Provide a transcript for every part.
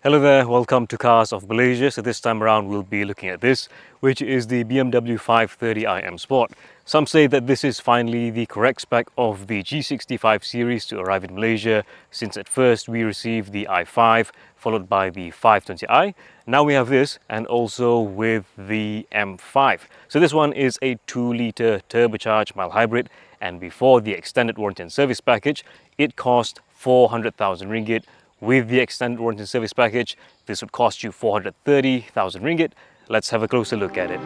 Hello there, welcome to Cars of Malaysia. So this time around we'll be looking at this, which is the BMW 530i M Sport. Some say that this is finally the correct spec of the G65 series to arrive in Malaysia, since at first we received the i5 followed by the 520i. Now we have this, and also with the M5. So this one is a 2-litre turbocharged mild hybrid, and before the extended warranty and service package it cost 400,000 ringgit. With the extended warranty and service package, this would cost you 430,000 ringgit. Let's have a closer look at it.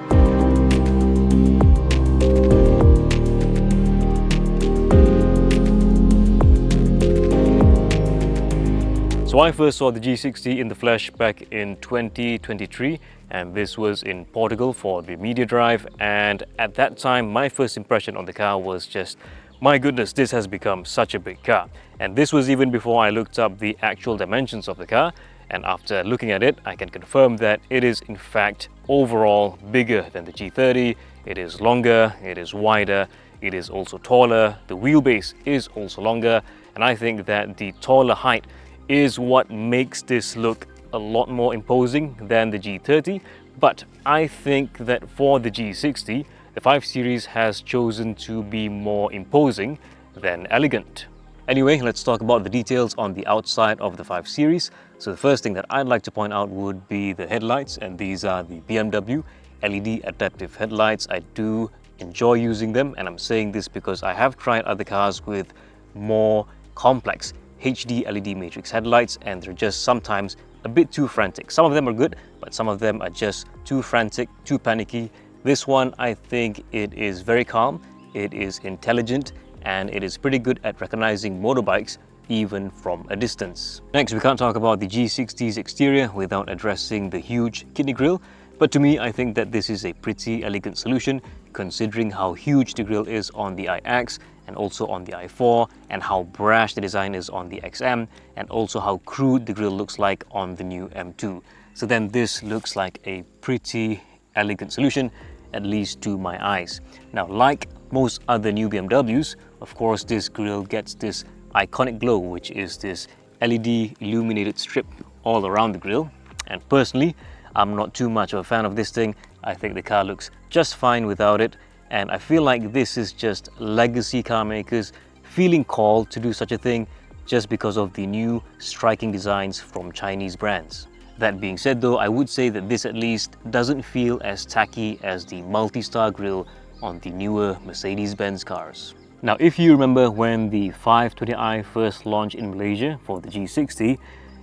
So I first saw the G60 in the flesh back in 2023, and this was in Portugal for the media drive. And at that time, my first impression on the car was just, my goodness, this has become such a big car. And this was even before I looked up the actual dimensions of the car. And after looking at it, I can confirm that it is in fact overall bigger than the G30. It is longer, it is wider, it is also taller, the wheelbase is also longer. And I think that the taller height is what makes this look a lot more imposing than the G30. But I think that for the G60, the 5 Series has chosen to be more imposing than elegant. Anyway, let's talk about the details on the outside of the 5 Series. So the first thing that I'd like to point out would be the headlights, and these are the BMW LED adaptive headlights. I do enjoy using them, and I'm saying this because I have tried other cars with more complex HD LED matrix headlights, and they're just sometimes a bit too frantic. Some of them are good, but some of them are just too frantic, too panicky. This one, I think it is very calm, it is intelligent, and it is pretty good at recognizing motorbikes even from a distance. Next, we can't talk about the G60's exterior without addressing the huge kidney grille. But to me, I think that this is a pretty elegant solution, considering how huge the grille is on the iX and also on the i4, and how brash the design is on the XM, and also how crude the grille looks like on the new M2. So then this looks like a pretty elegant solution, at least to my eyes. Now, like most other new BMWs, of course, this grille gets this iconic glow, which is this LED illuminated strip all around the grille. And personally, I'm not too much of a fan of this thing. I think the car looks just fine without it, and I feel like this is just legacy car makers feeling called to do such a thing just because of the new striking designs from Chinese brands. That being said though, I would say that this at least doesn't feel as tacky as the multi-star grille on the newer Mercedes-Benz cars. Now, if you remember when the 520i first launched in Malaysia for the G60,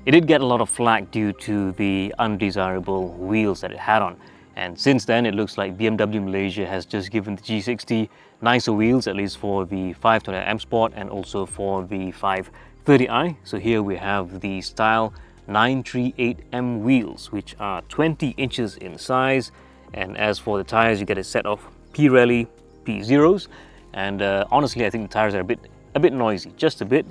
it did get a lot of flack due to the undesirable wheels that it had on. And since then, it looks like BMW Malaysia has just given the G60 nicer wheels, at least for the 520i M Sport and also for the 530i. So here we have the Style 938M wheels, which are 20 inches in size. And as for the tires, you get a set of Pirelli P0s. And honestly, I think the tires are a bit noisy, just a bit,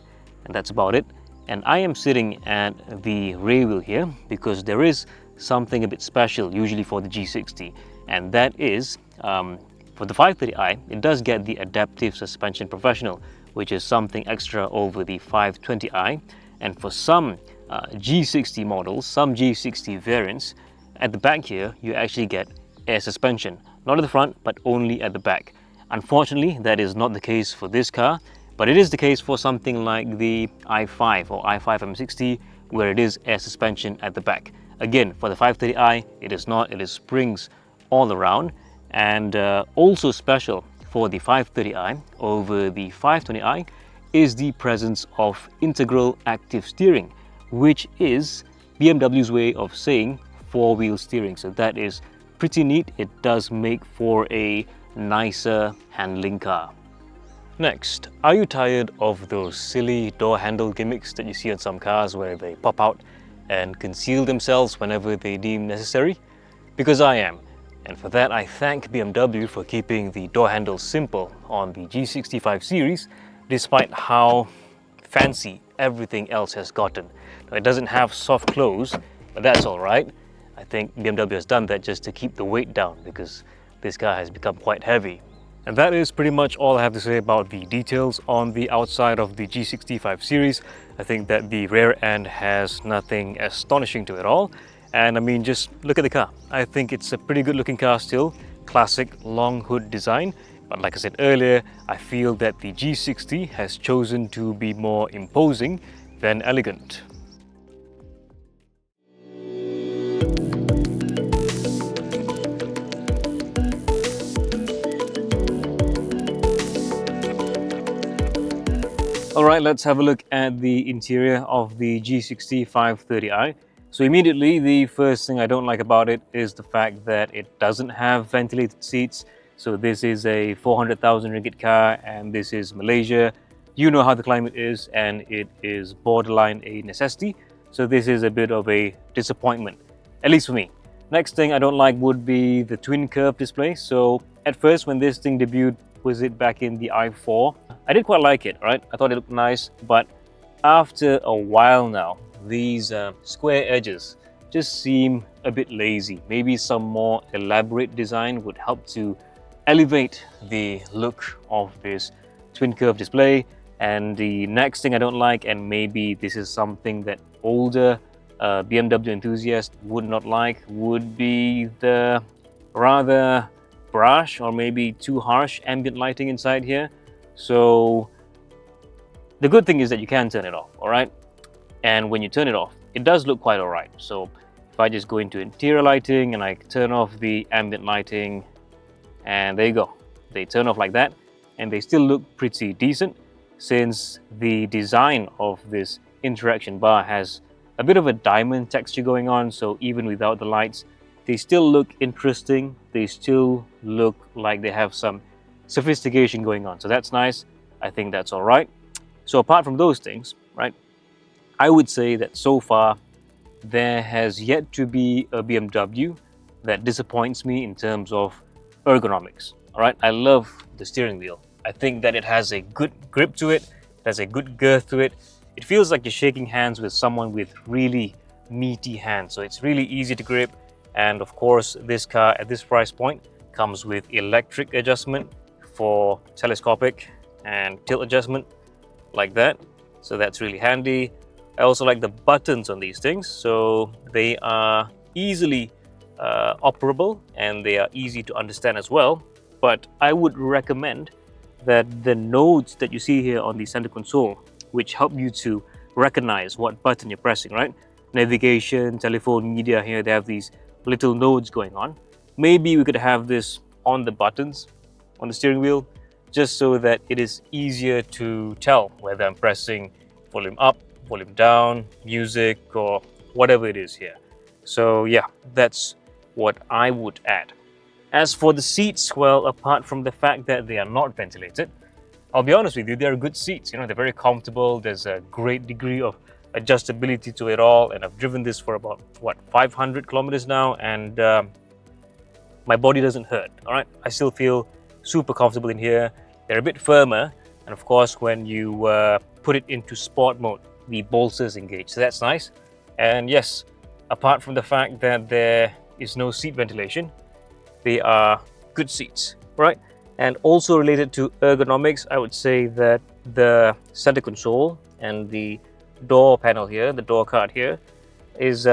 and that's about it. And I am sitting at the rear wheel here because there is something a bit special usually for the G60, and that is for the 530i, it does get the adaptive suspension professional, which is something extra over the 520i. And for some G60 models, some G60 variants, at the back here you actually get air suspension, not at the front but only at the back. Unfortunately, that is not the case for this car, but it is the case for something like the i5 or i5 M60, where it is air suspension at the back. Again, for the 530i, it is not, it is springs all around. And also special for the 530i over the 520i is the presence of integral active steering, which is BMW's way of saying four-wheel steering. So that is pretty neat. It does make for a nicer handling car. Next, are you tired of those silly door handle gimmicks that you see on some cars where they pop out and conceal themselves whenever they deem necessary? Because I am. And for that, I thank BMW for keeping the door handles simple on the G65 series, despite how fancy everything else has gotten. Now, it doesn't have soft close, but that's all right. I think BMW has done that just to keep the weight down because this car has become quite heavy. And that is pretty much all I have to say about the details on the outside of the G65 series. I think that the rear end has nothing astonishing to it all. And I mean, just look at the car. I think it's a pretty good looking car still. Classic long hood design. But like I said earlier, I feel that the G60 has chosen to be more imposing than elegant. Alright, let's have a look at the interior of the G60 530i. So immediately, the first thing I don't like about it is the fact that it doesn't have ventilated seats. So this is a 400,000 ringgit car and this is Malaysia. You know how the climate is and it is borderline a necessity. So this is a bit of a disappointment, at least for me. Next thing I don't like would be the twin curve display. So at first when this thing debuted, was it back in the i4? I did quite like it, right? I thought it looked nice, but after a while now, these square edges just seem a bit lazy. Maybe some more elaborate design would help to elevate the look of this twin curve display. And the next thing I don't like, and maybe this is something that older BMW enthusiasts would not like, would be the rather brash or maybe too harsh ambient lighting inside here. So the good thing is that you can turn it off, all right? And when you turn it off, it does look quite all right. So if I just go into interior lighting and I turn off the ambient lighting, and there you go, they turn off like that, and they still look pretty decent since the design of this interaction bar has a bit of a diamond texture going on. So even without the lights, they still look interesting. They still look like they have some sophistication going on. So that's nice. I think that's all right. So apart from those things, right, I would say that so far there has yet to be a BMW that disappoints me in terms of ergonomics. All right, I love the steering wheel. I think that it has a good grip to it. It has a good girth to it. It feels like you're shaking hands with someone with really meaty hands. So it's really easy to grip. And of course, this car at this price point comes with electric adjustment for telescopic and tilt adjustment like that. So that's really handy. I also like the buttons on these things. So they are easily operable and they are easy to understand as well. But I would recommend that the nodes that you see here on the center console, which help you to recognize what button you're pressing, right? Navigation, telephone, media, here they have these little nodes going on. Maybe we could have this on the buttons on the steering wheel, just so that it is easier to tell whether I'm pressing volume up, volume down, music, or whatever it is here. So yeah, that's what I would add. As for the seats, well, apart from the fact that they are not ventilated, I'll be honest with you, they're good seats. You know, they're very comfortable. There's a great degree of adjustability to it all, and I've driven this for about what, 500 kilometers now, and my body doesn't hurt. All right, I still feel super comfortable in here. They're a bit firmer, and of course when you put it into sport mode, the bolsters engage, so that's nice. And yes, apart from the fact that there is no seat ventilation, they are good seats, right? And also related to ergonomics, I would say that the center console and the door panel here, the door card here, is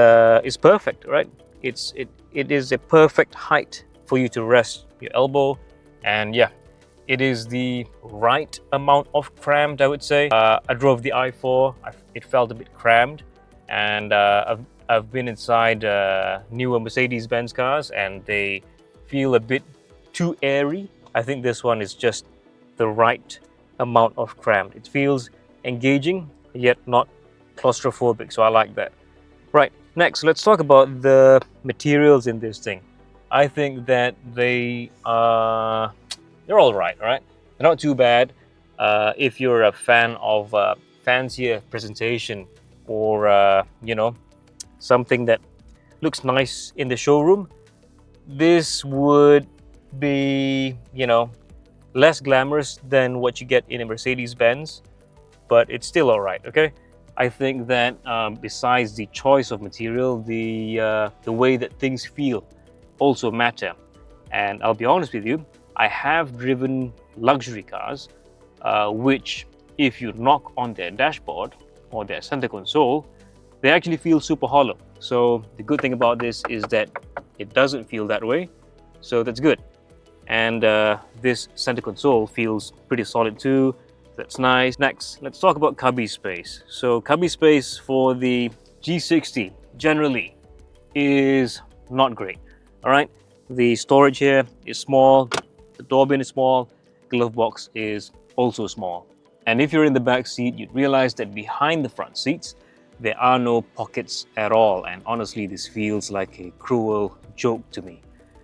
perfect, right? It is a perfect height for you to rest your elbow, and yeah, it is the right amount of crammed, I would say. I drove the i4, it felt a bit crammed, and I've been inside newer Mercedes-Benz cars, and they feel a bit too airy. I think this one is just the right amount of crammed. It feels engaging, yet not claustrophobic, so I like that. Right, next, let's talk about the materials in this thing. I think that they're all right, all right? They're not too bad. If you're a fan of fancier presentation or, you know, something that looks nice in the showroom, this would be, you know, less glamorous than what you get in a Mercedes-Benz, but it's still all right, okay? I think that besides the choice of material, the way that things feel also matter. And I'll be honest with you, I have driven luxury cars, which if you knock on their dashboard or their center console, they actually feel super hollow. So the good thing about this is that it doesn't feel that way. So that's good. And this center console feels pretty solid too. That's nice. Next, let's talk about cubby space. So cubby space for the G60 generally is not great. All right, the storage here is small, the door bin is small, glove box is also small. And if you're in the back seat, you'd realize that behind the front seats, there are no pockets at all. And honestly, this feels like a cruel joke to me.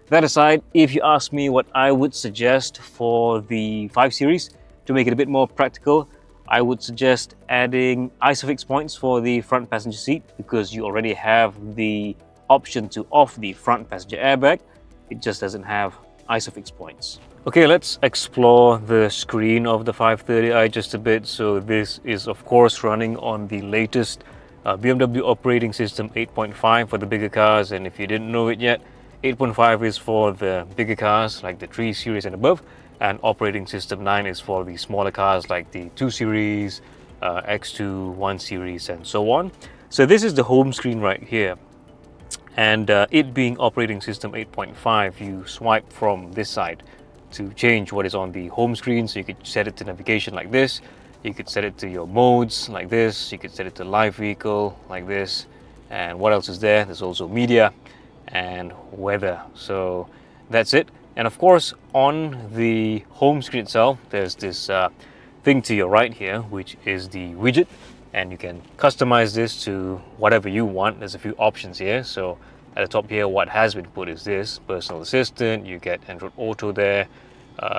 That aside, if you ask me what I would suggest for the 5 Series to make it a bit more practical, I would suggest adding ISOFIX points for the front passenger seat, because you already have the option to off the front passenger airbag. It just doesn't have ISOFIX points. Okay, let's explore the screen of the 530i just a bit. So this is of course running on the latest BMW operating system 8.5 for the bigger cars, and if you didn't know it yet, 8.5 is for the bigger cars like the 3 Series and above, and operating system 9 is for the smaller cars like the 2 Series, X2, 1 Series and so on. So this is the home screen right here, and it being operating system 8.5, you swipe from this side to change what is on the home screen. So you could set it to navigation like this, you could set it to your modes like this, you could set it to live vehicle like this, and what else is there? There's also media and weather. So that's it. And of course, on the home screen itself, there's this thing to your right here, which is the widget, and you can customize this to whatever you want. There's a few options here. So at the top here, what has been put is this personal assistant. You get Android Auto there,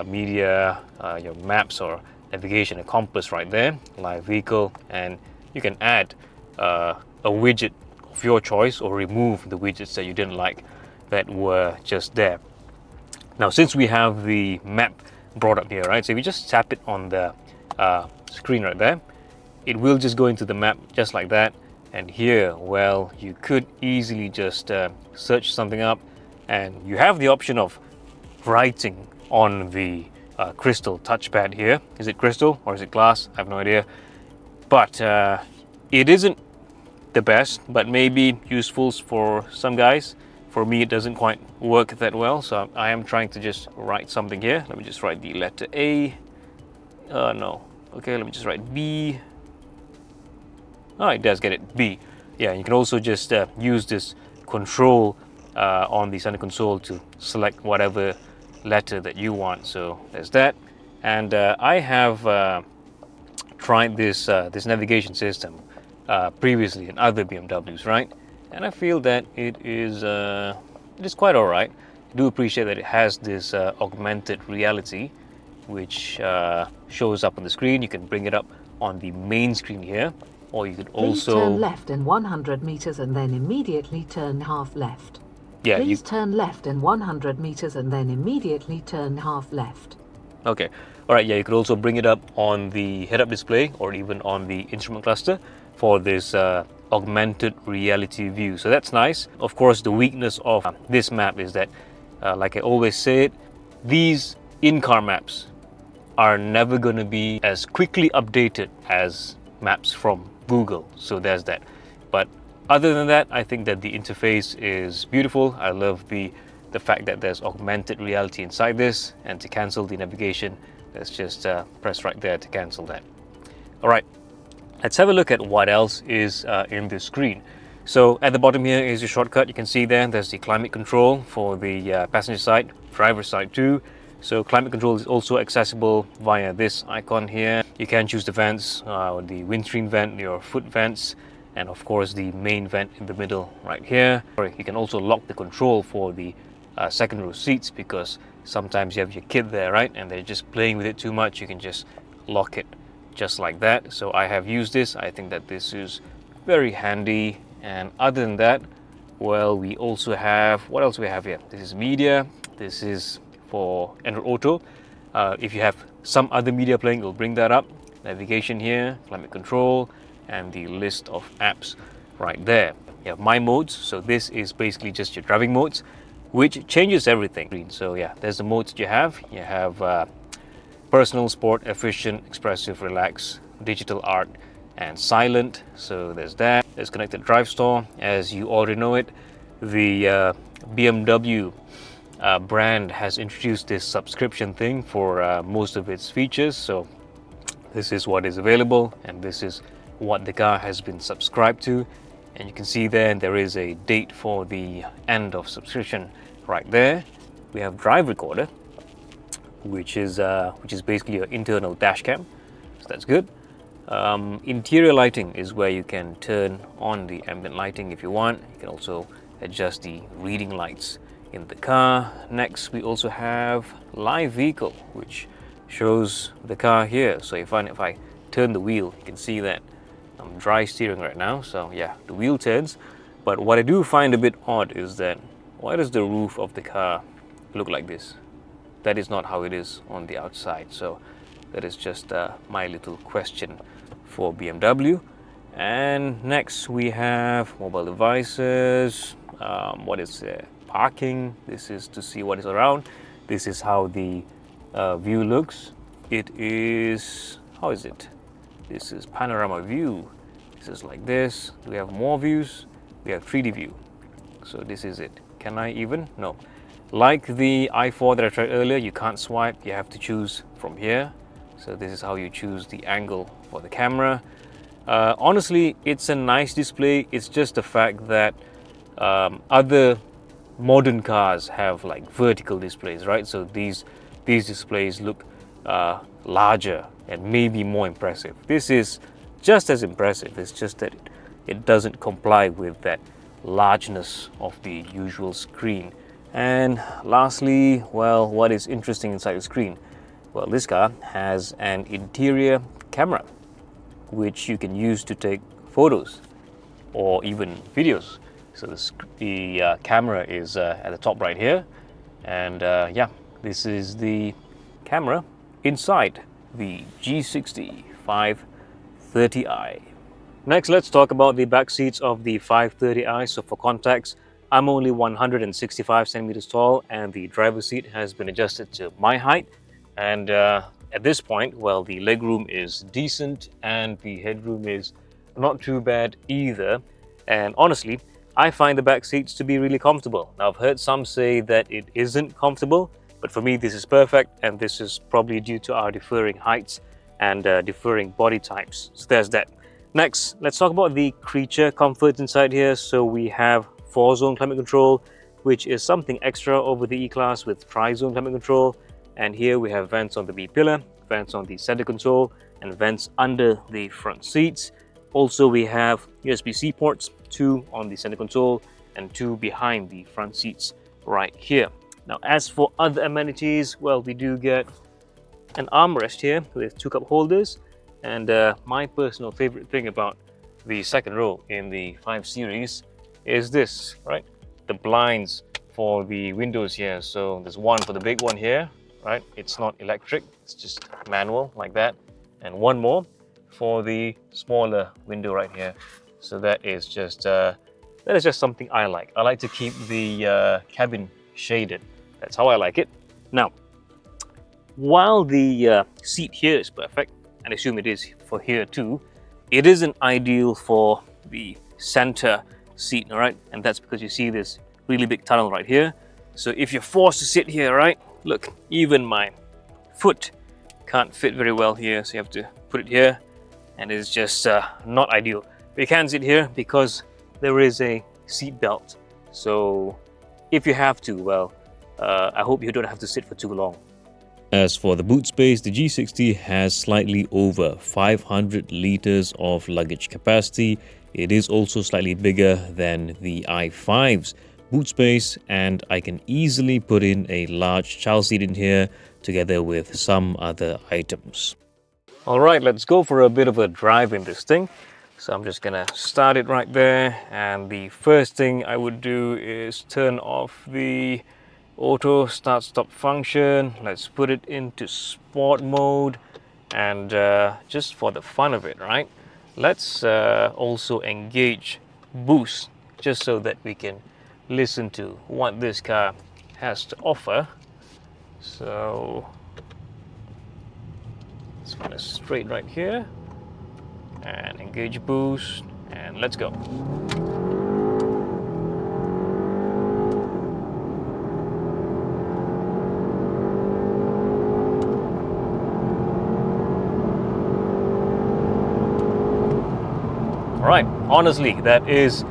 media, your maps or navigation, a compass right there, live vehicle, and you can add a widget of your choice or remove the widgets that you didn't like that were just there. Now, since we have the map brought up here, right? So if you just tap it on the screen right there, it will just go into the map just like that. And here, well, you could easily just search something up, and you have the option of writing on the crystal touchpad here. Is it crystal or is it glass? I have no idea. But it isn't the best, but maybe useful for some guys. For me, it doesn't quite work that well, so I am trying to just write something here. Let me just write the letter A. No. Okay, let me just write B. Oh, it does get it, B. Yeah, you can also just use this control on the center console to select whatever letter that you want. So there's that. And I have tried this navigation system previously in other BMWs, right? And I feel that it is quite all right. I do appreciate that it has this augmented reality, which shows up on the screen. You can bring it up on the main screen here, or you could also... Please turn left in 100 meters and then immediately turn half left. Yeah, Please turn left in 100 meters and then immediately turn half left. Okay, all right, yeah, you could also bring it up on the head-up display or even on the instrument cluster for this augmented reality view. So that's nice. Of course, the weakness of this map is that, like I always say, these in-car maps are never going to be as quickly updated as maps from Google. So there's that. But other than that, I think that the interface is beautiful. I love the fact that there's augmented reality inside this, and to cancel the navigation, let's just press right there to cancel that. All right, let's have a look at what else is in this screen. So at the bottom here is your shortcut. You can see there's the climate control for the passenger side, driver side too. So climate control is also accessible via this icon here. You can choose the vents, the windscreen vent, your foot vents, and of course the main vent in the middle right here. You can also lock the control for the second row seats, because sometimes you have your kid there, right, and they're just playing with it too much. You can just lock it just like that. So I have used this. I think that this is very handy. And other than that, well, we also have, what else do we have here? This is media. This is for Android Auto. If you have some other media playing, it'll bring that up. Navigation here, climate control, and the list of apps right there. You have my modes. So this is basically just your driving modes. which changes everything. So yeah, there's the modes that you have. You have personal, sport, efficient, expressive, relax, digital, art, and silent. So there's that. There's connected drive store, as you already know it. The BMW brand has introduced this subscription thing for most of its features. So this is what is available, and this is what the car has been subscribed to. And you can see there is a date for the end of subscription right there. We have drive recorder, which is basically an internal dash cam, so that's good. Interior lighting is where you can turn on the ambient lighting if you want. You can also adjust the reading lights in the car. Next, we also have live vehicle, which shows the car here. So if I turn the wheel, you can see that I'm dry steering right now. So yeah, the wheel turns. But what I do find a bit odd is that why does the roof of the car look like this? That is not how it is on the outside. So that is just my little question for BMW. And next we have mobile devices. What is parking? This is to see what is around. This is how the view looks. It is, how is it? This is panorama view. This is like this. We have more views. We have 3D view. So this is it. Can I even? No. Like the i4 that I tried earlier, you can't swipe. You have to choose from here. So this is how you choose the angle for the camera. Honestly, it's a nice display. It's just the fact that other modern cars have like vertical displays, right? So these displays look larger and maybe more impressive. This is just as impressive. It's just that it doesn't comply with that largeness of the usual screen. And lastly, well, what is interesting inside the screen? Well, this car has an interior camera which you can use to take photos or even videos. So the camera is at the top right here, and yeah, this is the camera inside the G60 530i. Next, let's talk about the back seats of the 530i. So for context, I'm only 165 centimeters tall, and the driver's seat has been adjusted to my height. And at this point, well, the legroom is decent and the headroom is not too bad either. And honestly, I find the back seats to be really comfortable. Now, I've heard some say that it isn't comfortable, but for me, this is perfect, and this is probably due to our differing heights and differing body types. So there's that. Next, let's talk about the creature comfort inside here. So we have 4-zone climate control, which is something extra over the E-Class with tri-zone climate control. And here we have vents on the B-pillar, vents on the center console, and vents under the front seats. Also, we have USB-C ports, 2 on the center console and 2 behind the front seats right here. Now, as for other amenities, well, we do get an armrest here with 2 cup holders. And my personal favorite thing about the second row in the 5 Series is this, right? The blinds for the windows here. So there's one for the big one here, right? It's not electric, it's just manual like that. And one more for the smaller window right here. So that is just something I like. I like to keep the cabin shaded. That's how I like it. Now, while the seat here is perfect, and I assume it is for here too, it isn't ideal for the center seat, all right? And that's because you see this really big tunnel right here. So if you're forced to sit here, right? Look, even my foot can't fit very well here, so you have to put it here, and it's just not ideal. But you can sit here because there is a seat belt. So if you have to, well, I hope you don't have to sit for too long. As for the boot space, the G60 has slightly over 500 liters of luggage capacity. It is also slightly bigger than the i5's boot space, and I can easily put in a large child seat in here together with some other items. All right, let's go for a bit of a drive in this thing. So I'm just gonna start it right there, and the first thing I would do is turn off the auto start stop function. Let's put it into sport mode, and just for the fun of it, right, let's also engage boost just so that we can listen to what this car has to offer. So this one is straight right here, and engage boost, and let's go. All right, honestly, that is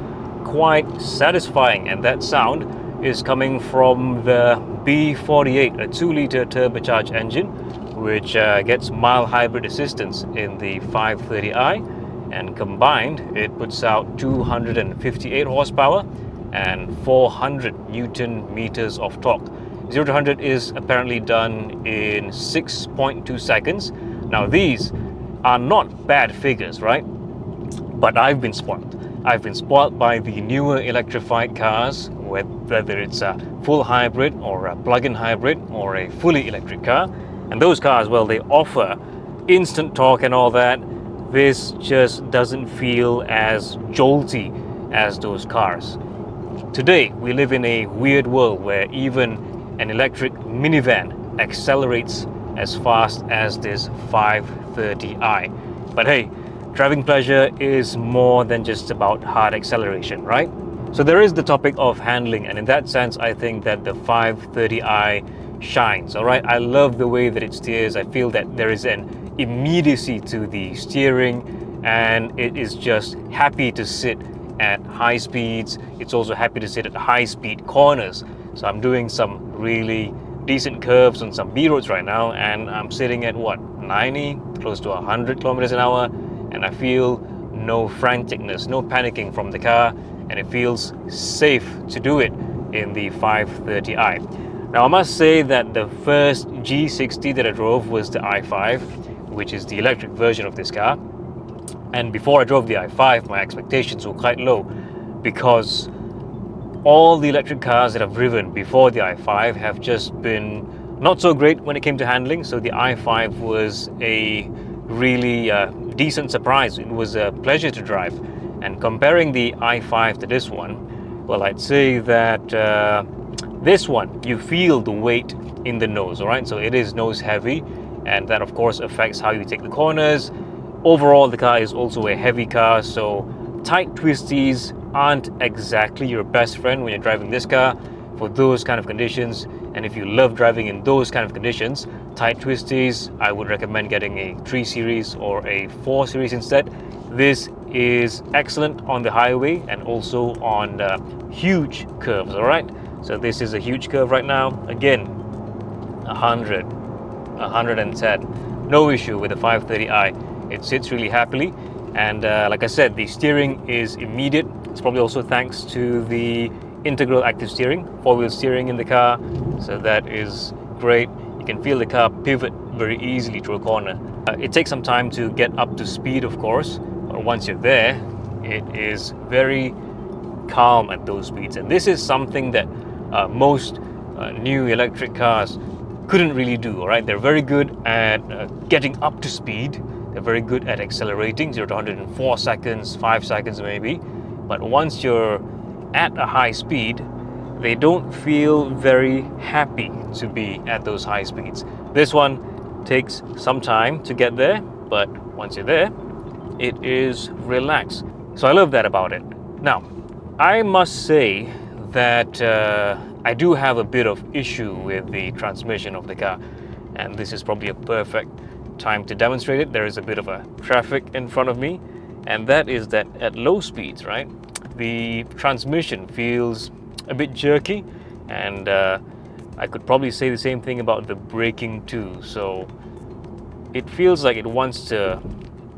quite satisfying, and that sound is coming from the B48, a 2-liter turbocharged engine, which gets mild hybrid assistance in the 530i, and combined it puts out 258 horsepower and 400 Newton meters of torque. 0 to 100 is apparently done in 6.2 seconds. Now these are not bad figures, right? But I've been spoiled. I've been spoiled by the newer electrified cars, whether it's a full hybrid or a plug-in hybrid or a fully electric car. And those cars, well, they offer instant torque and all that. This just doesn't feel as jolty as those cars. Today, we live in a weird world where even an electric minivan accelerates as fast as this 530i. But hey, driving pleasure is more than just about hard acceleration, right? So there is the topic of handling, and in that sense, I think that the 530i shines, all right? I love the way that it steers. I feel that there is an immediacy to the steering, and it is just happy to sit at high speeds. It's also happy to sit at high speed corners. So I'm doing some really decent curves on some B roads right now, and I'm sitting at what, 90, close to 100 kilometers an hour, and I feel no franticness, no panicking from the car, and it feels safe to do it in the 530i. Now I must say that the first G60 that I drove was the i5, which is the electric version of this car. And before I drove the i5, my expectations were quite low, because all the electric cars that I've driven before the i5 have just been not so great when it came to handling. So the i5 was a really decent surprise. It was a pleasure to drive. And comparing the i5 to this one, well, I'd say that this one, you feel the weight in the nose, all right? So it is nose heavy, and that of course affects how you take the corners. Overall, the car is also a heavy car, so tight twisties aren't exactly your best friend when you're driving this car for those kind of conditions. And if you love driving in those kind of conditions, tight twisties, I would recommend getting a 3 Series or a 4 Series instead. This is excellent on the highway and also on huge curves, all right? So this is a huge curve right now. Again, 100, 110. No issue with the 530i. It sits really happily. And like I said, the steering is immediate. It's probably also thanks to the integral active steering, 4-wheel steering in the car. So that is great. You can feel the car pivot very easily through a corner. It takes some time to get up to speed, of course, but once you're there, it is very calm at those speeds. And this is something that most new electric cars couldn't really do, all right? They're very good at getting up to speed. They're very good at accelerating, 0 to 100 in 4 seconds, 5 seconds maybe. But once you're at a high speed, they don't feel very happy to be at those high speeds. This one takes some time to get there, but once you're there, it is relaxed. So I love that about it. Now, I must say that I do have a bit of issue with the transmission of the car, and this is probably a perfect time to demonstrate it. There is a bit of a traffic in front of me, and that is that at low speeds, right, the transmission feels a bit jerky, and I could probably say the same thing about the braking too. So it feels like it wants to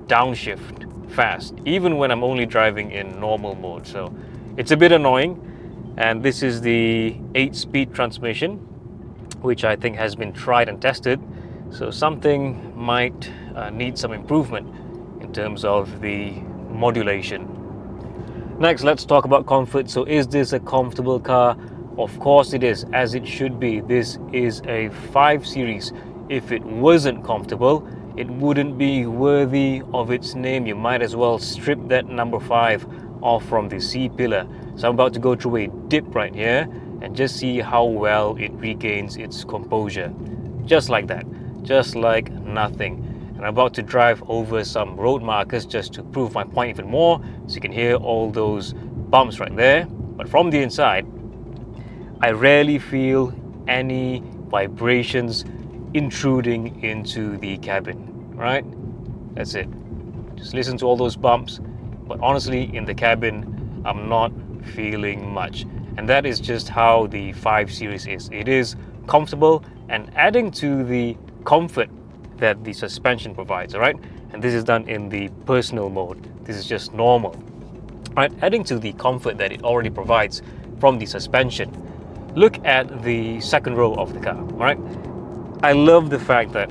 downshift fast, even when I'm only driving in normal mode. So it's a bit annoying. And this is the 8-speed transmission, which I think has been tried and tested. So something might need some improvement in terms of the modulation. Next, let's talk about comfort. So is this a comfortable car? Of course it is, as it should be. This is a 5 Series. If it wasn't comfortable, it wouldn't be worthy of its name. You might as well strip that number 5 off from the C-pillar. So I'm about to go through a dip right here, and just see how well it regains its composure. Just like that, just like nothing. And I'm about to drive over some road markers just to prove my point even more, so you can hear all those bumps right there. But from the inside, I rarely feel any vibrations intruding into the cabin, right? That's it. Just listen to all those bumps, but honestly, in the cabin, I'm not feeling much. And that is just how the 5 Series is. It is comfortable and adding to the comfort that the suspension provides, all right? And this is done in the personal mode. This is just normal, right? Adding to the comfort that it already provides from the suspension. Look at the second row of the car, all right? I love the fact that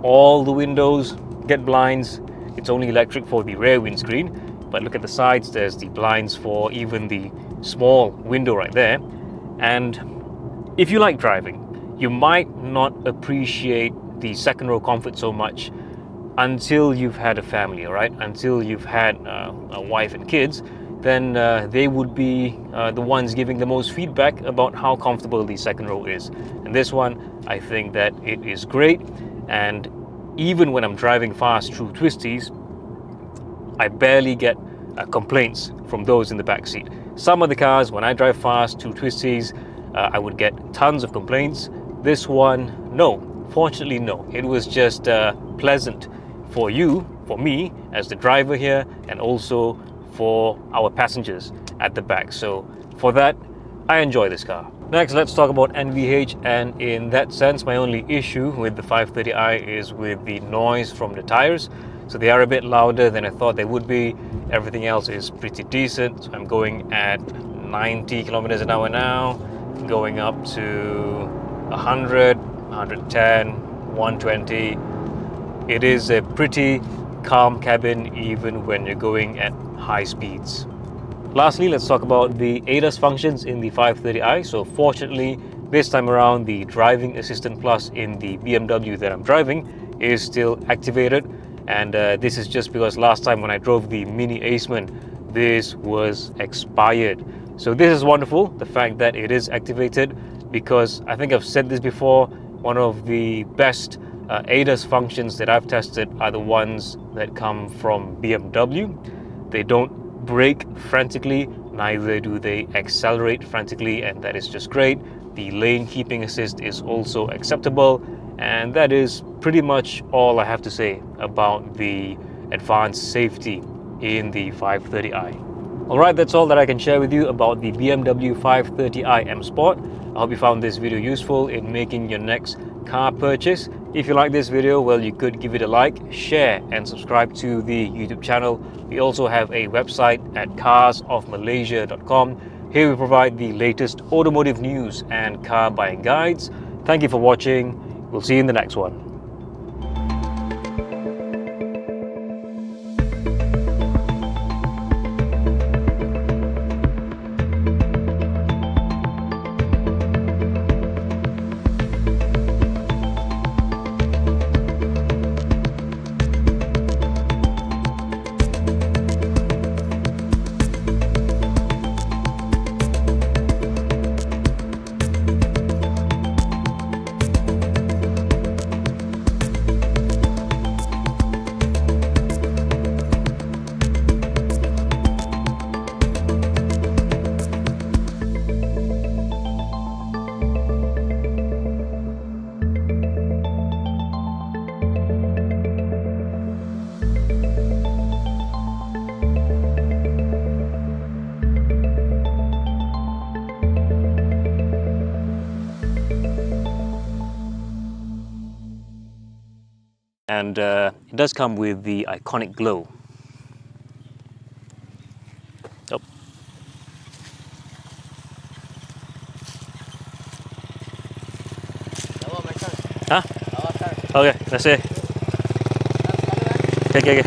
all the windows get blinds. It's only electric for the rear windscreen, but look at the sides, there's the blinds for even the small window right there. And if you like driving, you might not appreciate the second row comfort so much until you've had a family, all right? Until you've had a wife and kids, then they would be the ones giving the most feedback about how comfortable the second row is. And this one, I think that it is great. And even when I'm driving fast through twisties, I barely get complaints from those in the back seat. Some of the cars, when I drive fast through twisties, I would get tons of complaints. This one, no. Fortunately, no. It was just pleasant for you, for me as the driver here, and also for our passengers at the back. So for that, I enjoy this car. Next, let's talk about NVH, and in that sense, my only issue with the 530i is with the noise from the tires. So they are a bit louder than I thought they would be. Everything else is pretty decent. So I'm going at 90 kilometers an hour now, going up to 100, 110, 120. It is a pretty calm cabin even when you're going at high speeds. Lastly, let's talk about the ADAS functions in the 530i. So fortunately, this time around, the Driving Assistant Plus in the BMW that I'm driving is still activated. And this is just because last time when I drove the Mini Aceman, this was expired. So this is wonderful, the fact that it is activated, because I think I've said this before, one of the best ADAS functions that I've tested are the ones that come from BMW. They don't brake frantically, neither do they accelerate frantically, and that is just great. The lane keeping assist is also acceptable, and that is pretty much all I have to say about the advanced safety in the 530i. Alright, that's all that I can share with you about the BMW 530i M Sport. I hope you found this video useful in making your next car purchase. If you like this video, well, you could give it a like, share and subscribe to the YouTube channel. We also have a website at carsofmalaysia.com. Here we provide the latest automotive news and car buying guides. Thank you for watching. We'll see you in the next one. And it does come with the iconic glow. Oh. Huh? Okay, that's it. Okay.